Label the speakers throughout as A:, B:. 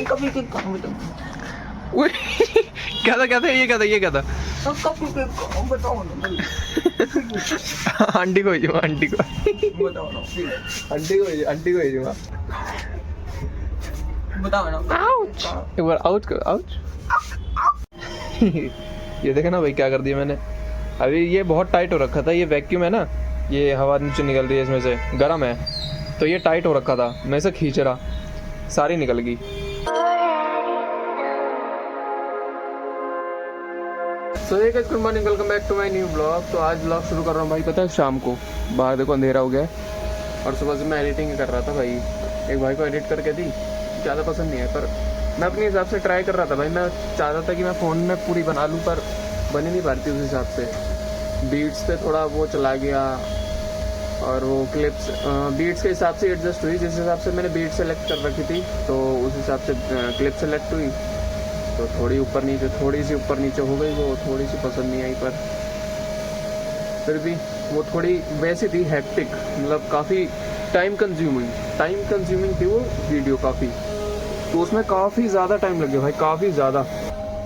A: कभी के काम
B: क्या था ये क्या था
A: कभी के काम बताओ ना
B: आंटी को भेजूंगा आंटी को
A: बताओ ना
B: आंटी को भेजूंगा
A: बताओ ना
B: आउच एक बार आउच करो आउच ये देखे ना भाई क्या कर दिया मैंने अभी ये बहुत टाइट हो रखा था ये वैक्यूम है ना ये हवा नीचे निकल रही है इसमें से गर्म है तो ये टाइट हो रखा था मैं इसे खींच रहा सारी निकल गई तो hey guys good morning welcome back to my new blog. तो आज ब्लॉग शुरू कर रहा हूँ भाई पता है शाम को बाहर देखो अंधेरा हो गया है और सुबह से मैं एडिटिंग कर रहा था भाई एक भाई को एडिट करके दी ज़्यादा पसंद नहीं है पर मैं अपने हिसाब से ट्राई कर रहा था भाई मैं चाहता था कि मैं फ़ोन में पूरी बना लूँ पर बन ही नहीं पाती उस हिसाब से बीट्स पे थोड़ा वो चला गया और वो क्लिप्स बीट्स के हिसाब से एडजस्ट हुई जिस हिसाब से मैंने बीट सेलेक्ट कर रखी थी तो उस हिसाब से क्लिप सेलेक्ट हुई तो थोड़ी सी ऊपर नीचे हो गई वो थोड़ी सी पसंद नहीं आई पर फिर भी वो थोड़ी वैसी थी हेक्टिक मतलब काफ़ी टाइम कंज्यूमिंग थी वो वीडियो काफ़ी तो उसमें काफ़ी ज़्यादा टाइम लग गया भाई काफ़ी ज़्यादा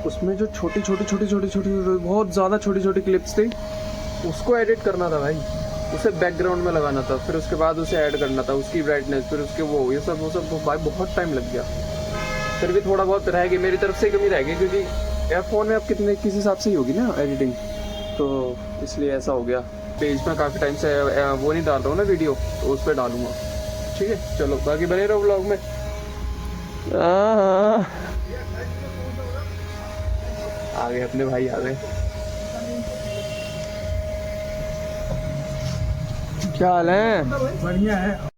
B: उसमें जो छोटी बहुत ज़्यादा छोटी क्लिप्स थी उसको एडिट करना था भाई उसे बैकग्राउंड में लगाना था फिर उसके बाद उसे ऐड करना था उसकी ब्राइटनेस फिर उसके वो सब भाई बहुत टाइम लग गया फिर भी थोड़ा बहुत रह गई मेरी तरफ से कमी रह गई क्योंकि यार फ़ोन में अब किस हिसाब से ही होगी ना एडिटिंग तो इसलिए ऐसा हो गया पेज में काफ़ी टाइम से वो नहीं डाल रहा हूँ ना वीडियो तो उस पर डालूंगा ठीक है चलो बाकी बने रहो व्लॉग में आ गए अपने भाई आ गए क्या हाल है
A: बढ़िया है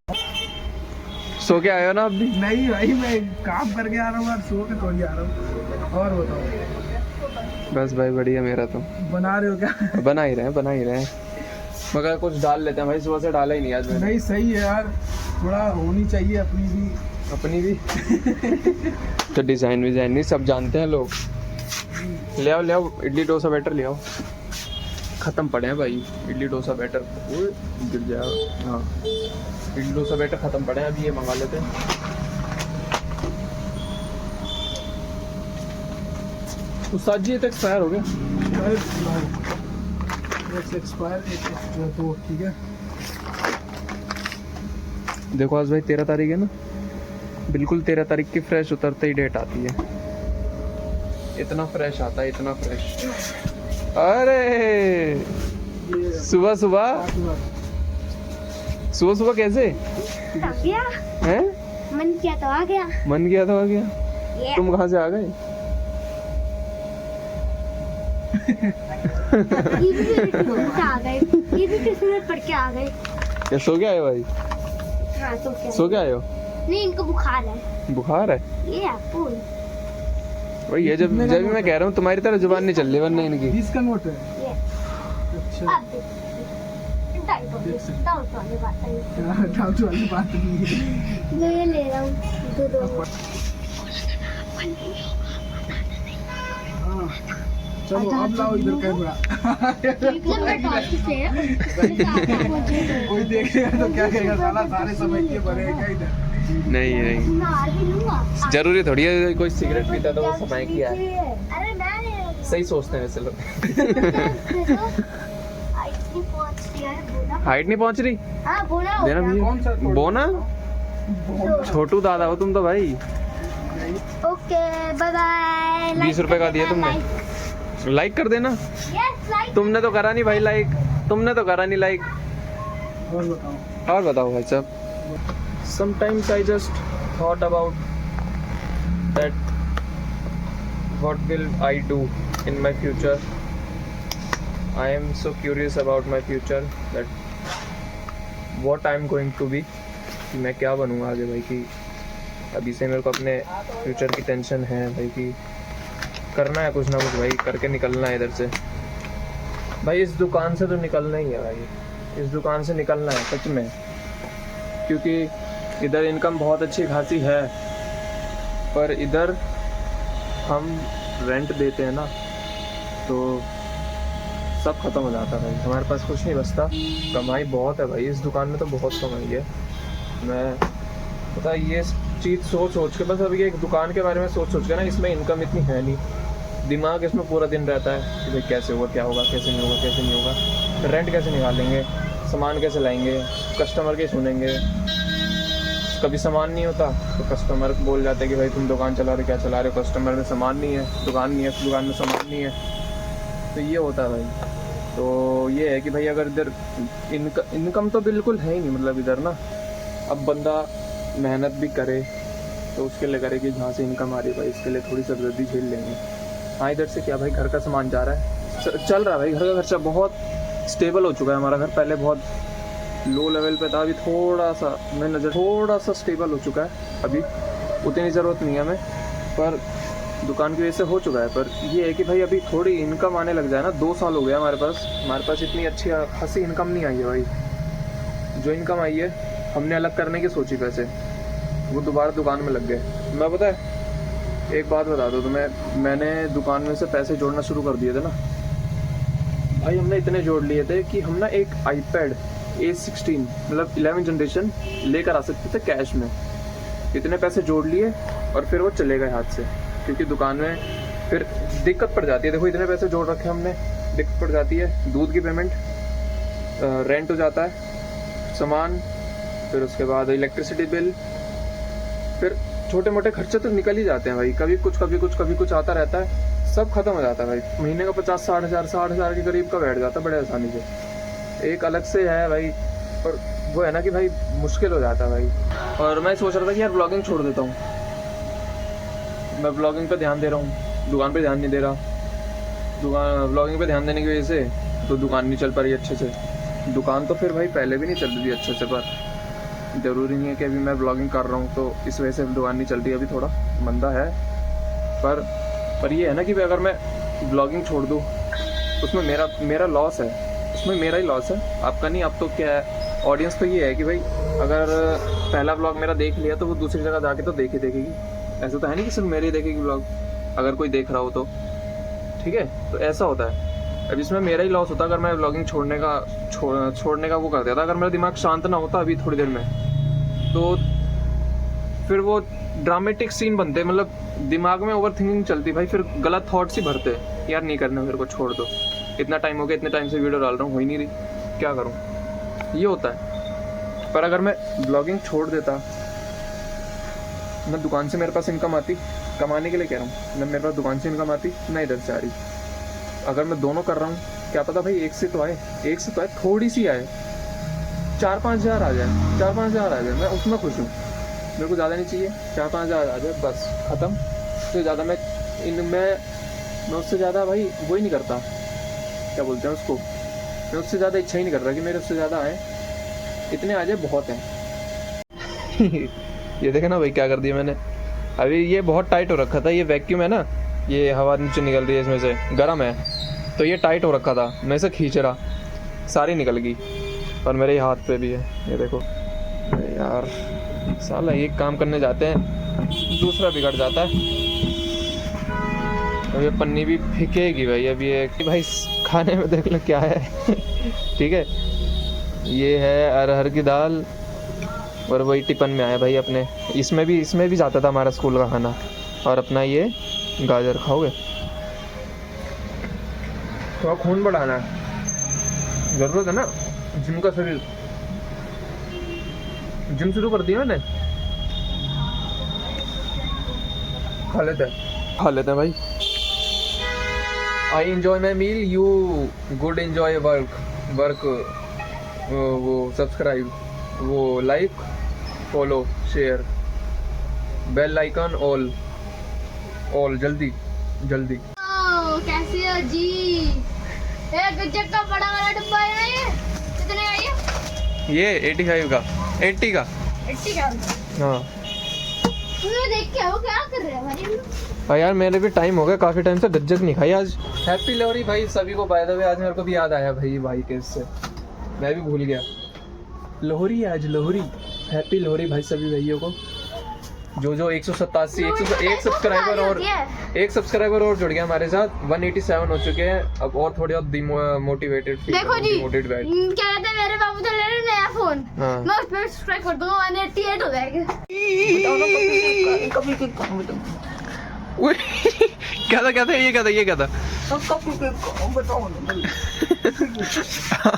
B: सो के आए हो ना अब भी
A: नहीं भाई मैं काम करके आ रहा हूँ और सो के थोड़ी आ रहा हूँ और बताओ
B: बस भाई बढ़िया मेरा तो
A: बना रहे हो क्या
B: बना ही रहे हैं मगर कुछ डाल लेते हैं भाई सुबह से डाला ही नहीं आज मैंने
A: नहीं सही है यार थोड़ा होनी चाहिए अपनी भी
B: तो डिज़ाइन नहीं सब जानते हैं लोग ले आओ इडली डोसा बैटर ले आओ ख़त्म पड़े हैं भाई इडली डोसा बैटर गिर जाएगा हाँ इडली डोसा बैटर ख़त्म पड़े हैं अभी ये मंगा लेते हैं उस्ताद जी ये तो एक्सपायर हो गया
A: एक्सपायर तो ठीक है
B: देखो आज भाई 13 तारीख है ना बिल्कुल 13 तारीख की फ्रेश उतरते ही डेट आती है इतना फ्रेश आता है इतना फ्रेश अरे सुबह कैसे हैं
C: मन किया तो आ गया
B: तुम कहाँ से आ गए
C: ये भी किस्मत पढ़ के आ गए
B: क्या सो के आए भाई
C: हाँ
B: सो के आए हो
C: नहीं इनको बुखार है ये आपको
B: भाई ये जब मैं कह रहा हूँ तुम्हारी तरह जुबान नहीं चल रही वरना इनकी
A: 20 का नोट है
C: ये
A: अच्छा
C: अब डाउट वाली बात है
A: डाउट वाली बात नहीं है
C: मैं ये ले रहा हूँ दो
A: हाँ चलो अब लाओ इधर कैमरा कोई देखेगा तो क्या कहेगा साला सारे समय के बनेगा इधर
B: नहीं जरूरी थोड़ी है कोई सिगरेट पीता तो वो समय की है
C: अरे मैं
B: सही सोचते हैं वैसे लोग हाइट नहीं पहुंच रही देना भैया बोना छोटू दादा हो तुम तो भाई
C: ओके बाय बाय
B: 20 रुपए का दिया तुमने लाइक कर देना तुमने तो करा नहीं भाई लाइक और बताओ भाई साहब sometimes I just thought about that what will I do in my future. I am so curious about my future that what I am going to be कि मैं क्या बनूँगा आगे भाई कि अभी से मेरे को अपने फ्यूचर की टेंशन है भाई कि करना है कुछ ना कुछ भाई करके निकलना है इधर से भाई इस दुकान से तो निकलना ही है भाई इस दुकान से निकलना है सच में क्योंकि इधर इनकम बहुत अच्छी खासी है पर इधर हम रेंट देते हैं ना तो सब ख़त्म हो जाता है भाई हमारे पास कुछ नहीं बचता कमाई बहुत है भाई इस दुकान में तो बहुत कमाई है मैं पता ये चीज़ सोच के, बस अभी एक दुकान के बारे में सोच के ना, इसमें इनकम इतनी है नहीं, दिमाग इसमें पूरा दिन रहता है कि भाई कैसे होगा, क्या होगा, कैसे नहीं होगा, कैसे नहीं होगा, रेंट कैसे निकालेंगे, सामान कैसे लाएंगे, कस्टमर के सुनेंगे। कभी सामान नहीं होता तो कस्टमर बोल जाते हैं कि भाई तुम दुकान चला रहे, क्या चला रहे हो, कस्टमर में सामान नहीं है, दुकान नहीं है, दुकान में सामान नहीं है। तो ये होता है भाई। तो ये है कि भाई अगर इधर इनकम तो बिल्कुल है ही नहीं, मतलब इधर ना, अब बंदा मेहनत भी करे तो उसके लिए करे कि जहाँ से इनकम आ रही है भाई, इसके लिए थोड़ी सरदर्दी झेल लेंगे। हाँ, इधर से क्या भाई, घर का सामान जा रहा है, चल रहा है भाई, घर का खर्चा बहुत स्टेबल हो चुका है हमारा घर। पहले बहुत लो लेवल पे था, अभी थोड़ा सा थोड़ा सा स्टेबल हो चुका है। अभी उतनी ज़रूरत नहीं है हमें, पर दुकान की वजह से हो चुका है। पर ये है कि भाई अभी थोड़ी इनकम आने लग जाए ना, 2 साल हो गया हमारे पास इतनी अच्छी खासी इनकम नहीं आई है भाई। जो इनकम आई है हमने अलग करने की सोची पैसे, वो दोबारा दुकान में लग गए। मैं पता है एक बात बता दो तुम्हें, मैंने दुकान में से पैसे जोड़ना शुरू कर दिए थे ना भाई, हमने इतने जोड़ लिए थे कि हम ना एक iPad A16 मतलब 11 जनरेशन लेकर आ सकते थे कैश में। इतने पैसे जोड़ लिए और फिर वो चले गए हाथ से, क्योंकि दुकान में फिर दिक्कत पड़ जाती है। देखो इतने पैसे जोड़ रखे हमने, दिक्कत पड़ जाती है, दूध की पेमेंट, रेंट हो जाता है, सामान, फिर उसके बाद इलेक्ट्रिसिटी बिल, फिर छोटे मोटे खर्चे तो निकल ही जाते हैं भाई। कभी कुछ आता रहता है, सब खत्म हो जाता है भाई। महीने का 50-60 हज़ार के करीब का बैठ जाता है बड़े आसानी से। एक अलग से है भाई, पर वो है ना कि भाई मुश्किल हो जाता है भाई। और मैं सोच रहा था कि यार ब्लॉगिंग छोड़ देता हूँ, मैं ब्लॉगिंग पे ध्यान दे रहा हूँ, दुकान पे ध्यान नहीं दे रहा। ब्लॉगिंग पे ध्यान देने की वजह से तो दुकान नहीं चल पा रही अच्छे से। दुकान तो फिर भाई पहले भी नहीं चल रही थी अच्छे से, पर ज़रूरी नहीं है कि अभी मैं ब्लॉगिंग कर रहा हूँ तो इस वजह से दुकान नहीं चल रही। अभी थोड़ा मंदा है, पर ये है ना कि अगर मैं ब्लॉगिंग छोड़ दूँ उसमें मेरा लॉस है, उसमें मेरा ही लॉस है, आपका नहीं। अब तो क्या है, ऑडियंस तो ये है कि भाई अगर पहला ब्लॉग मेरा देख लिया तो वो दूसरी जगह जाके तो देखेगी। ऐसा तो है नहीं कि सिर्फ मेरे ही देखेगी ब्लॉग, अगर कोई देख रहा हो तो ठीक है। तो ऐसा होता है। अब इसमें मेरा ही लॉस होता अगर मैं ब्लॉगिंग छोड़ने का वो कर देता। अगर मेरा दिमाग शांत ना होता अभी थोड़ी देर में, तो फिर वो ड्रामेटिक सीन बनते, मतलब दिमाग में ओवर थिंकिंग चलती भाई, फिर गलत थॉट्स ही भरते यार नहीं करना मेरे को, छोड़ दो, इतना टाइम हो गया, इतने टाइम से वीडियो डाल रहा हूँ, हो ही नहीं रही, क्या करूँ, ये होता है। पर अगर मैं ब्लॉगिंग छोड़ देता ना, दुकान से मेरे पास इनकम आती, कमाने के लिए कह रहा हूँ, ना मेरे पास दुकान से इनकम आती ना इधर से आ रही। अगर मैं दोनों कर रहा हूँ, क्या पता भाई एक से तो आए, थोड़ी सी आए, 4-5 हज़ार आ जाए, 4-5 हज़ार आ जाए, मैं उसमें खुश हूँ। मेरे को ज़्यादा नहीं चाहिए, 4-5 हज़ार आ जाए बस, ख़त्म। उससे ज़्यादा मैं उससे ज़्यादा भाई वो ही नहीं करता, क्या बोलते हैं उसको, मैं उससे ज़्यादा इच्छा ही नहीं कर रहा कि मेरे उससे ज़्यादा आए, इतने आ जाए बहुत हैं। ये देखे ना भाई क्या कर दिया मैंने, अभी ये बहुत टाइट हो रखा था, ये वैक्यूम है ना, ये हवा नीचे निकल रही है इसमें से, गर्म है तो ये टाइट हो रखा था, मैं इसे खींच रहा, सारी निकल गई, और मेरे हाथ पे भी है, ये देखो। यार साला एक काम करने जाते हैं दूसरा बिगड़ जाता है। अब ये पन्नी भी फेंकेगी भाई, अब ये कि भाई खाने में देख लो क्या है। ठीक है, ये है अरहर की दाल, और वही टिफिन में आया भाई अपने, इसमें भी जाता था हमारा स्कूल का खाना, और अपना ये गाजर खाओगे। तो खून बढ़ाना है, ज़रूरत है ना जिम का, शरीर जिम शुरू कर दिया मैंने, खा लेते हैं भाई। I enjoy my meal, you good enjoy work, वो सब्सक्राइब, वो like, follow, share, bell icon, all जल्दी।
C: कैसी हो जी? ये गज्जक का बड़ा वाला डब्बा है ना, ये कितने का
B: ये 85 का, 80 का। हाँ
C: देख के आओ, क्या कर रहे हो भाई?
B: यार मेरे भी टाइम हो गया, काफ़ी टाइम से गज्जक नहीं खाई आज। हैप्पी लोहरी भाई सभी को, बाय द वे आज मेरे को भी याद आया भाई के इससे, मैं भी भूल गया, लोहरी आज, लोहरी, हैप्पी लोहरी भाई सभी भाइयों को। जो 187 एक सब्सक्राइबर और जुड़ गया हमारे साथ। 187 हो चुके हैं। अब और थोड़ी और मोटिवेटेड
C: देखो जी
B: मोटिवेटेड बैठ।
C: क्या कहते हैं मेरे बाबू तो ले रहे नया फोन।
B: हाँ।
C: मैं उस पर सब्सक्राइब कर दूंगा 188 हो जाएगा।
B: उई, क्या था ये क्या था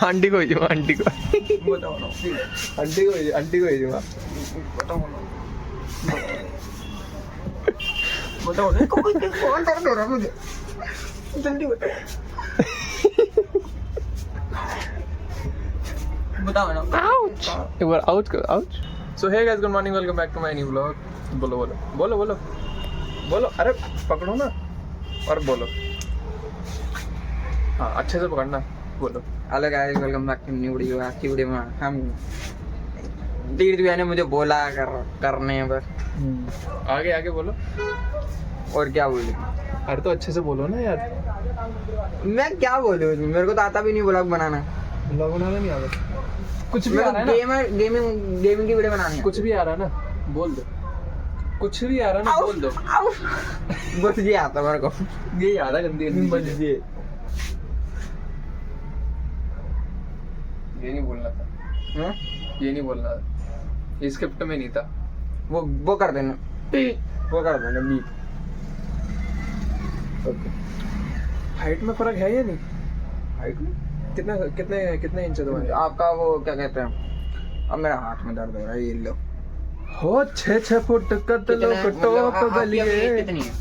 B: आंटी को भेजूंगा आंटी को भेजूंगा।
A: बताओ कौन दर्द हो रहा है मुझे, जल्दी बताओ ना।
B: आउच एक बार आउच करो ouch. So hey guys, good morning, welcome back to my new vlog. बोलो अरे पकड़ो ना और बोलो। हाँ अच्छे से पकड़ना, बोलो।
A: Hello guys, welcome back to new video. आज की वीडियो में हम दीदी भैया ने मुझे बोला करने हैं बस।
B: आगे बोलो।
A: और क्या बोलूं?
B: अरे तो अच्छे से बोलो ना यार।
A: मैं क्या बोलूं, मेरे को तो आता भी नहीं ब्लॉग बनाना।
B: व्लॉग बनाना नहीं आता, कुछ भी
A: मेरे
B: आ रहा
A: को
B: है ना,
A: गेमिंग की वीडियो बनानी है।
B: कुछ भी आ रहा है ना बोल दो, कुछ भी आ रहा है ना बोल दो।
A: बस ये आता मेरे को,
B: यही आ रहा गंदी
A: बस ये।
B: ये नहीं बोलना था,
A: हाँ?
B: ये नहीं बोलना था, ये स्क्रिप्ट में नहीं था।
A: वो कर देना, वो कर देना बीप।
B: ओके। हाइट में फर्क है या नहीं?
A: हाइट में
B: कितने इंच है तुम्हारे?
A: आपका वो क्या कहते हैं, अब मेरा हाथ में दर्द हो रहा है। ये लो
B: हो 6 फुट कट लो टॉप गलिए।
A: कितनी है?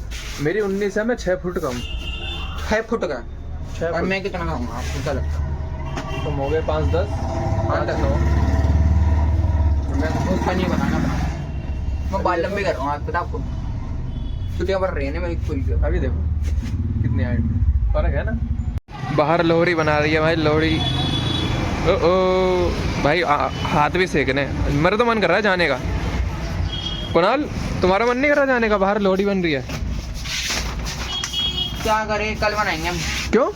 B: मेरी 19 है, मैं 6 फुट कम।
A: 6 फुट का।
B: 6
A: और
B: फुट
A: मैं कितना का हूँ आपको क्या लगता है?
B: तुम हो गए 5-10 5-9।
A: मैं खुद का नहीं बनाना था, मैं बाल लंबे कर रहा हूँ। आप पता आपको छुट्टियाँ पड़ रही है ना मेरी खुल के।
B: अभी देखो कितनी हाइट फर्क है ना। बाहर लोहड़ी बना रही है भाई, लोहड़ी। ओ भाई हाथ भी सेकने। मेरा तो मन कर रहा है जाने का। कुणाल तुम्हारा मन नहीं कर रहा जाने का? बाहर लोहड़ी बन रही है।
A: क्या करें, कल बनाएंगे हम।
B: क्यों?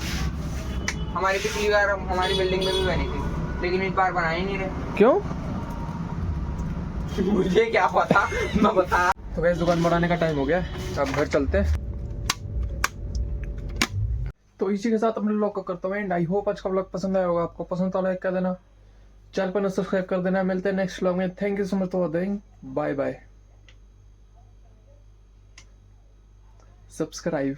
A: हमारी पिछली बार हमारी बिल्डिंग में भी बनी थी, लेकिन इस बार बना ही नहीं रहे।
B: क्यों?
A: मुझे क्या पता, मैं बता।
B: तो गैस दुकान बढ़ाने का टाइम हो गया, अब घर चलते हैं। तो इसी के साथ अपने व्लॉग को करता हूँ एंड। आई होप आज का व्लॉग पसंद आया होगा आपको। पसंद तो लाइक कर देना, चैनल पर सब्सक्राइब कर देना। मिलते हैं नेक्स्ट व्लॉग में। Thank you so much for watching. Bye bye. Subscribe